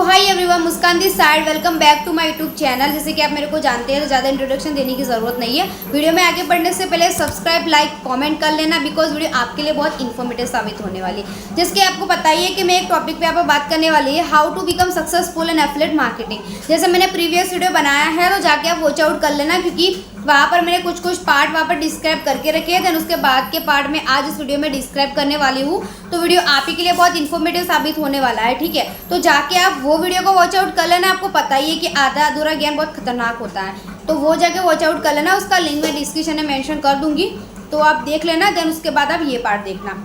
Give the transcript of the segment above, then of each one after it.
Hi everyone, Muskan this side. Welcome back to my YouTube channel. जैसे कि आप मेरे को जानते हैं तो ज़्यादा इंट्रोडक्शन देने की ज़रूरत नहीं है। वीडियो में आगे बढ़ने से पहले सब्सक्राइब, लाइक, कमेंट कर लेना, बिकॉज वीडियो आपके लिए बहुत इन्फॉर्मेटिव साबित होने वाली है। जैसे कि आपको पता ही है कि मैं एक टॉपिक पे यहाँ पर बात करने वाली है, how to become successful in affiliate marketing. जैसे मैंने प्रीवियस वीडियो बनाया है तो जाके आप वॉच आउट कर लेना, क्योंकि वहाँ पर मैंने कुछ पार्ट वहाँ पर डिस्क्राइब करके रखे हैं। देन उसके बाद के पार्ट में आज इस वीडियो में डिस्क्राइब करने वाली हूँ, तो वीडियो आप ही के लिए बहुत इन्फॉर्मेटिव साबित होने वाला है। ठीक है, तो जाके आप वो वीडियो को वॉच आउट कर लेना। आपको पता ही है कि आधा अधूरा ज्ञान बहुत खतरनाक होता है, तो वो जाके वॉच आउट कर लेना। उसका लिंक मैं डिस्क्रिप्शन में मेंशन कर दूंगी, तो आप देख लेना। देन उसके बाद आप ये पार्ट देखना।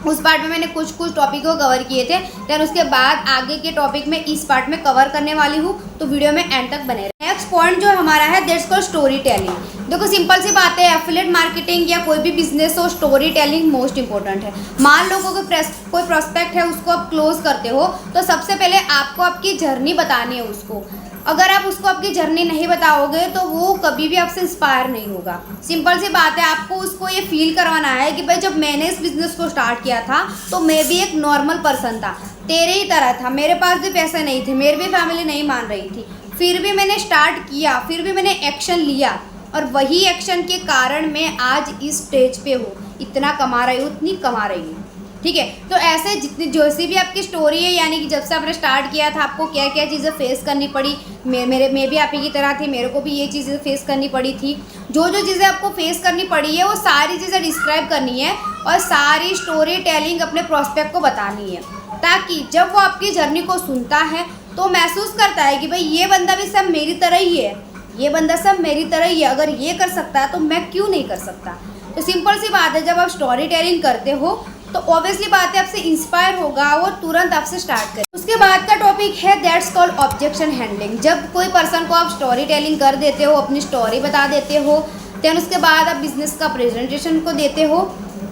उस पार्ट में मैंने कुछ टॉपिक को कवर किए थे। देन उसके बाद आगे के टॉपिक में इस पार्ट में कवर करने वाली हूँ, तो वीडियो में एंड तक बने रहे। नेक्स्ट पॉइंट जो हमारा है, दैट्स कॉल्ड स्टोरी टेलिंग। देखो सिंपल सी बात है, एफिलिएट मार्केटिंग या कोई भी बिजनेस हो, स्टोरी टेलिंग मोस्ट इंपॉर्टेंट है। मान लो कोई प्रोस्पेक्ट है, उसको आप क्लोज करते हो, तो सबसे पहले आपको आपकी जर्नी बतानी है उसको। अगर आप उसको आपकी जर्नी नहीं बताओगे तो वो कभी भी आपसे इंस्पायर नहीं होगा। सिंपल सी बात है, आपको उसको ये फील करवाना है कि भाई जब मैंने इस बिज़नेस को स्टार्ट किया था तो मैं भी एक नॉर्मल पर्सन था, तेरे ही तरह था, मेरे पास भी पैसे नहीं थे, मेरी भी फैमिली नहीं मान रही थी, फिर भी मैंने स्टार्ट किया, फिर भी मैंने एक्शन लिया, और वही एक्शन के कारण मैं आज इस स्टेज पे हूँ, इतना कमा रही हूँ, उतनी कमा रही हूँ। ठीक है, तो ऐसे जितनी जैसी भी आपकी स्टोरी है, यानी कि जब से आपने स्टार्ट किया था आपको क्या क्या चीज़ें फेस करनी पड़ी, मैं भी आप ही की तरह थी, मेरे को भी ये चीज़ें फेस करनी पड़ी थी। जो चीज़ें आपको फेस करनी पड़ी है वो सारी चीज़ें डिस्क्राइब करनी है और सारी स्टोरी टेलिंग अपने प्रोस्पेक्ट को बतानी है, ताकि जब वो आपकी जर्नी को सुनता है तो महसूस करता है कि भाई ये बंदा भी सब मेरी तरह ही है, ये बंदा सब मेरी तरह ही है, अगर ये कर सकता है तो मैं क्यों नहीं कर सकता। तो सिंपल सी बात है, जब आप स्टोरी टेलिंग करते हो तो ऑब्वियसली बात है आपसे इंस्पायर होगा और तुरंत आपसे स्टार्ट करें। उसके बाद का टॉपिक है दैट्स कॉल्ड ऑब्जेक्शन हैंडलिंग। जब कोई पर्सन को आप स्टोरी टेलिंग कर देते हो, अपनी स्टोरी बता देते हो, देन उसके बाद आप बिजनेस का प्रेजेंटेशन को देते हो,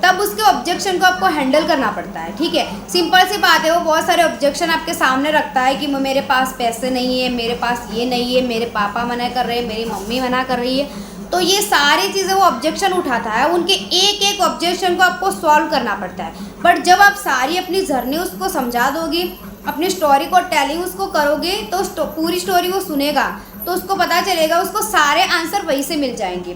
तब उसके ऑब्जेक्शन को आपको हैंडल करना पड़ता है। ठीक है, सिंपल सी बात है, वो बहुत सारे ऑब्जेक्शन आपके सामने रखता है कि मेरे पास पैसे नहीं है, मेरे पास ये नहीं है, मेरे पापा मना कर रहे हैं, मेरी मम्मी मना कर रही है। तो ये सारी चीज़ें वो ऑब्जेक्शन उठाता है, उनके एक एक ऑब्जेक्शन को आपको सॉल्व करना पड़ता है। बट जब आप सारी अपनी जर्नी उसको समझा दोगे, अपनी स्टोरी को टेलिंग उसको करोगे, तो पूरी स्टोरी वो सुनेगा, तो उसको पता चलेगा, उसको सारे आंसर वहीं से मिल जाएंगे।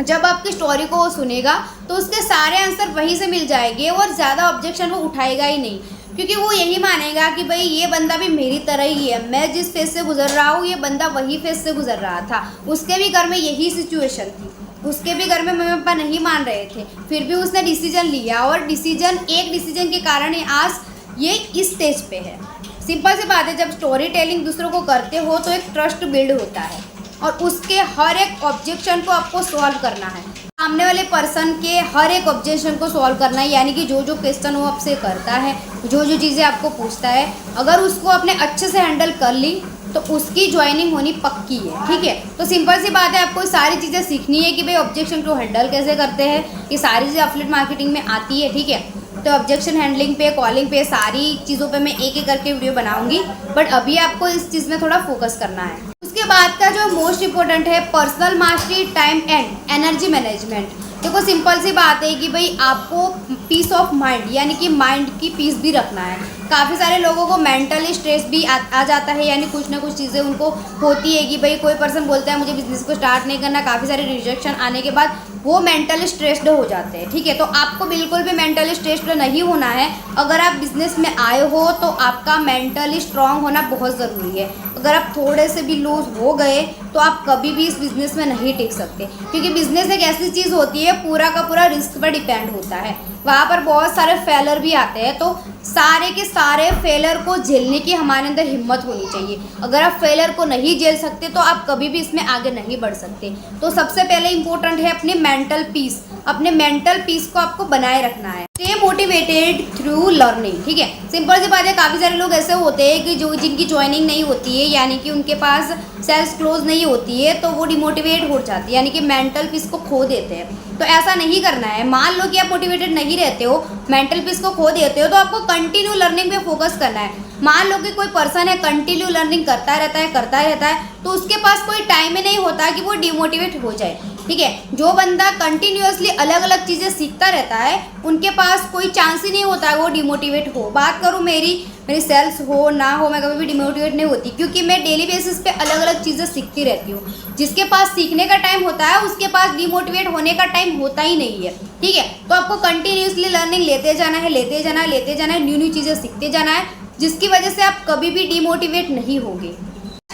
जब आपकी स्टोरी को वो सुनेगा तो उसके सारे आंसर वहीं से मिल जाएंगे और ज़्यादा ऑब्जेक्शन वो उठाएगा ही नहीं, क्योंकि वो यही मानेगा कि भाई ये बंदा भी मेरी तरह ही है, मैं जिस फेज से गुजर रहा हूँ ये बंदा वही फेज से गुजर रहा था, उसके भी घर में यही सिचुएशन थी, उसके भी घर में मम्मी पापा नहीं मान रहे थे, फिर भी उसने डिसीजन लिया, और एक डिसीजन के कारण ही आज ये इस स्टेज पे है। सिंपल सी बात है, जब स्टोरी टेलिंग दूसरों को करते हो तो एक ट्रस्ट बिल्ड होता है और उसके हर एक ऑब्जेक्शन को आपको सॉल्व करना है। सामने वाले पर्सन के हर एक ऑब्जेक्शन को सॉल्व करना है, यानी कि जो क्वेश्चन वो आपसे करता है, जो चीज़ें आपको पूछता है, अगर उसको आपने अच्छे से हैंडल कर ली तो उसकी ज्वाइनिंग होनी पक्की है। ठीक है, तो सिंपल सी बात है, आपको सारी चीज़ें सीखनी है कि भाई ऑब्जेक्शन को हैंडल कैसे करते हैं, ये सारी चीज़ें एफिलिएट मार्केटिंग में आती है। ठीक है, तो ऑब्जेक्शन हैंडलिंग पे, कॉलिंग पे, सारी चीज़ों पे मैं एक एक करके वीडियो बनाऊंगी, बट अभी आपको इस चीज़ में थोड़ा फोकस करना है। उसके बाद का जो मोस्ट इंपॉर्टेंट है, personal mastery, time and energy management. देखो सिंपल सी बात है कि भाई आपको पीस ऑफ माइंड, यानी कि माइंड की पीस भी रखना है। काफ़ी सारे लोगों को मेंटल स्ट्रेस भी आ जाता है, यानी कुछ ना कुछ चीज़ें उनको होती है कि भाई कोई पर्सन बोलता है मुझे बिजनेस को स्टार्ट नहीं करना, काफ़ी सारे रिजेक्शन आने के बाद वो मेंटल स्ट्रेस्ड हो जाते हैं। ठीक है, तो आपको बिल्कुल भी मेंटली स्ट्रेस्ड नहीं होना है। अगर आप बिजनेस में आए हो तो आपका मेंटली स्ट्रांग होना बहुत ज़रूरी है। अगर आप थोड़े से भी लूज हो गए तो आप कभी भी इस बिज़नेस में नहीं टिक सकते, क्योंकि बिज़नेस एक ऐसी चीज़ होती है पूरा का पूरा रिस्क पर डिपेंड होता है। वहाँ पर बहुत सारे फेलर भी आते हैं, तो सारे के सारे फेलर को झेलने की हमारे अंदर हिम्मत होनी चाहिए। अगर आप फेलर को नहीं झेल सकते तो आप कभी भी इसमें आगे नहीं बढ़ सकते। तो सबसे पहले इम्पोर्टेंट है अपनी मेंटल पीस, अपने मेंटल पीस को आपको बनाए रखना है। Stay motivated through learning. ठीक है, सिंपल सी बात है, काफ़ी सारे लोग ऐसे होते हैं कि जिनकी ज्वाइनिंग नहीं होती है, यानी कि उनके पास सेल्स क्लोज नहीं होती है, तो वो डिमोटिवेट हो जाती है, यानी कि मेंटल पीस को खो देते हैं। तो ऐसा नहीं करना है। मान लो कि आप मोटिवेटेड नहीं रहते हो, मेंटल पीस को खो देते हो, तो आपको कंटिन्यू लर्निंग पे फोकस करना है। मान लो कि कोई पर्सन है कंटिन्यू लर्निंग करता रहता है, तो उसके पास कोई टाइम ही नहीं होता कि वो डिमोटिवेट हो जाए। ठीक है। जो बंदा कंटिन्यूअसली अलग अलग चीज़ें सीखता रहता है उनके पास कोई चांस ही नहीं होता है वो डिमोटिवेट हो। बात करूँ मेरी सेल्स हो ना हो, मैं कभी भी डिमोटिवेट नहीं होती, क्योंकि मैं डेली बेसिस पे अलग अलग चीज़ें सीखती रहती हूँ। जिसके पास सीखने का टाइम होता है उसके पास डिमोटिवेट होने का टाइम होता ही नहीं है, ठीक है। तो आपको कंटिन्यूअसली लर्निंग लेते जाना है, लेते जाना है, लेते जाना है, न्यू न्यू चीज़ें सीखते जाना है, जिसकी वजह से आप कभी भी डिमोटिवेट नहीं होगे।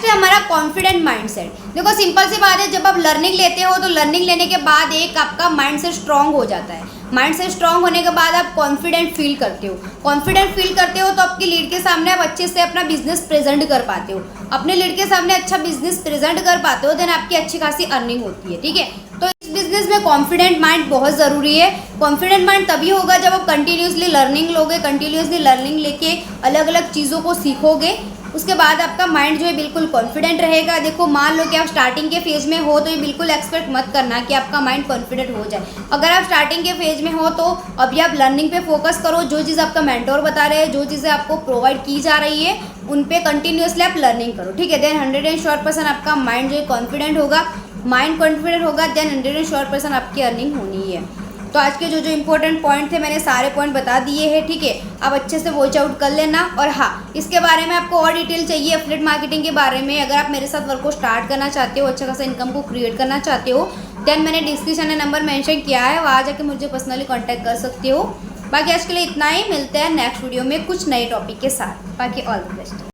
हमारा कॉन्फिडेंट माइंडसेट, देखो सिंपल सी बात है, जब आप लर्निंग लेते हो तो लर्निंग लेने के बाद एक आपका माइंडसेट स्ट्रांग हो जाता है। माइंडसेट स्ट्रांग होने के बाद आप कॉन्फिडेंट फील करते हो। कॉन्फिडेंट फील करते हो तो आपकी लीड के सामने आप अच्छे से अपना बिजनेस प्रेजेंट कर पाते हो। अपने लीड के सामने अच्छा बिजनेस प्रेजेंट कर पाते हो, देन आपकी अच्छी खासी अर्निंग होती है, ठीक है। तो इस बिजनेस में कॉन्फिडेंट माइंड बहुत ज़रूरी है। कॉन्फिडेंट माइंड तभी होगा जब आप कंटिन्यूसली लर्निंग लोगे, कंटिन्यूसली लर्निंग लेके अलग अलग चीज़ों को सीखोगे, उसके बाद आपका माइंड जो है बिल्कुल कॉन्फिडेंट रहेगा। देखो मान लो कि आप स्टार्टिंग के फेज में हो तो ये बिल्कुल एक्सपेक्ट मत करना कि आपका माइंड कॉन्फिडेंट हो जाए। अगर आप स्टार्टिंग के फेज में हो तो अभी आप लर्निंग पे फोकस करो। जो चीज़ आपका मेंटोर बता रहे हैं, जो चीज़ें आपको प्रोवाइड की जा रही है, उन पे कंटिन्यूसली आप लर्निंग करो, ठीक है। देन 100% आपका माइंड जो है कॉन्फिडेंट होगा। माइंड कॉन्फिडेंट होगा देन 100% आपकी अर्निंग होनी है। तो आज के जो जो इंपॉर्टेंट पॉइंट थे मैंने सारे पॉइंट बता दिए हैं, ठीक है। आप अच्छे से वॉच आउट कर लेना। और हाँ, इसके बारे में आपको और डिटेल चाहिए एफिलिएट मार्केटिंग के बारे में, अगर आप मेरे साथ वर्क को स्टार्ट करना चाहते हो, अच्छा खासा इनकम को क्रिएट करना चाहते हो, देन मैंने डिस्क्रिप्शन में नंबर मेंशन किया है, वहाँ जाके मुझे पर्सनली कॉन्टैक्ट कर सकते हो। बाकी आज के लिए इतना ही, मिलते हैं नेक्स्ट वीडियो में कुछ नए टॉपिक के साथ। बाकी ऑल द बेस्ट।